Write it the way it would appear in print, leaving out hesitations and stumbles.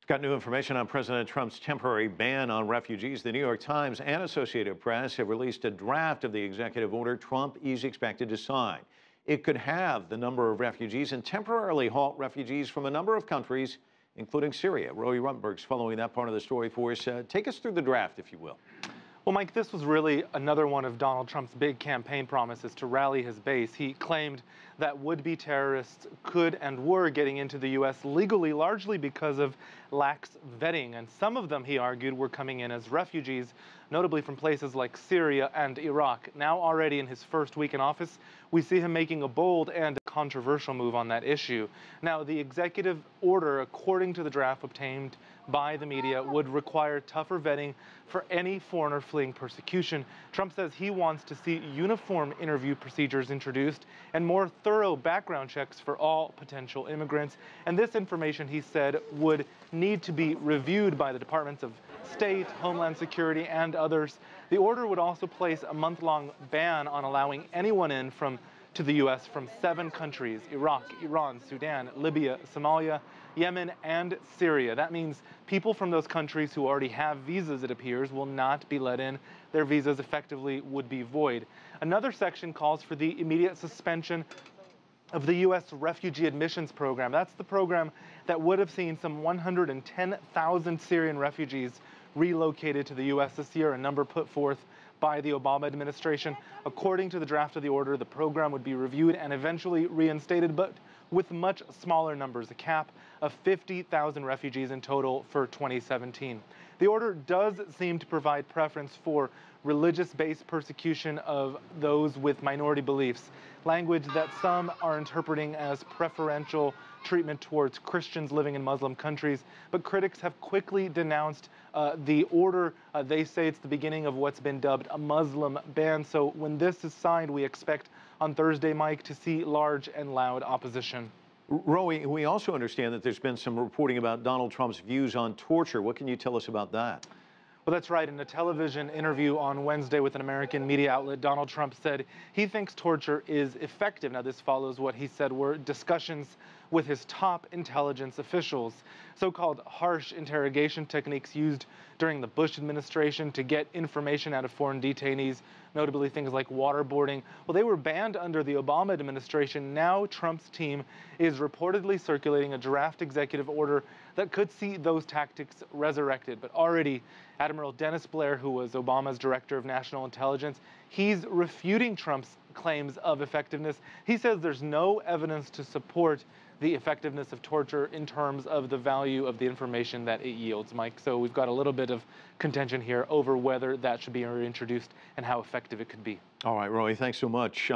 Got new information on President Trump's temporary ban on refugees. The New York Times and Associated Press have released a draft of the executive order Trump is expected to sign. It could halve the number of refugees and temporarily halt refugees from a number of countries, including Syria. Roee Ruttenberg's following that part of the story for us. Take us through the draft, if you will. Well, Mike, this was really another one of Donald Trump's big campaign promises to rally his base. He claimed that would-be terrorists could and were getting into the U.S. legally, largely because of lax vetting. And some of them, he argued, were coming in as refugees, notably from places like Syria and Iraq. Now, already in his first week in office, we see him making a bold and controversial move on that issue. Now, the executive order, according to the draft obtained by the media, would require tougher vetting for any foreigner fleeing persecution. Trump says he wants to see uniform interview procedures introduced and more thorough background checks for all potential immigrants. And this information, he said, would need to be reviewed by the Departments of State, Homeland Security, and others. The order would also place a month-long ban on allowing anyone in to the U.S. from 7 countries: Iraq, Iran, Sudan, Libya, Somalia, Yemen, and Syria. That means people from those countries who already have visas, it appears, will not be let in. Their visas effectively would be void. Another section calls for the immediate suspension of the U.S. refugee admissions program. That's the program that would have seen some 110,000 Syrian refugees relocated to the U.S. this year, a number put forth by the Obama administration. According to the draft of the order, the program would be reviewed and eventually reinstated, but with much smaller numbers, a cap of 50,000 refugees in total for 2017. The order does seem to provide preference for religious-based persecution of those with minority beliefs, language that some are interpreting as preferential treatment towards Christians living in Muslim countries. But critics have quickly denounced the order. They say it's the beginning of what's been dubbed a Muslim ban. So when this is signed, we expect on Thursday, Mike, to see large and loud opposition. Roee, we also understand that there's been some reporting about Donald Trump's views on torture. What can you tell us about that? Well, that's right. In a television interview on Wednesday with an American media outlet, Donald Trump said he thinks torture is effective. Now, this follows what he said were discussions with his top intelligence officials. So-called harsh interrogation techniques used during the Bush administration to get information out of foreign detainees, notably things like waterboarding, well, they were banned under the Obama administration. Now Trump's team is reportedly circulating a draft executive order that could see those tactics resurrected. But already, Admiral Dennis Blair, who was Obama's director of national intelligence, he's refuting Trump's claims of effectiveness. He says there's no evidence to support the effectiveness of torture in terms of the value of the information that it yields, Mike. So we've got a little bit of contention here over whether that should be reintroduced and how effective it could be. All right, Roee, thanks so much.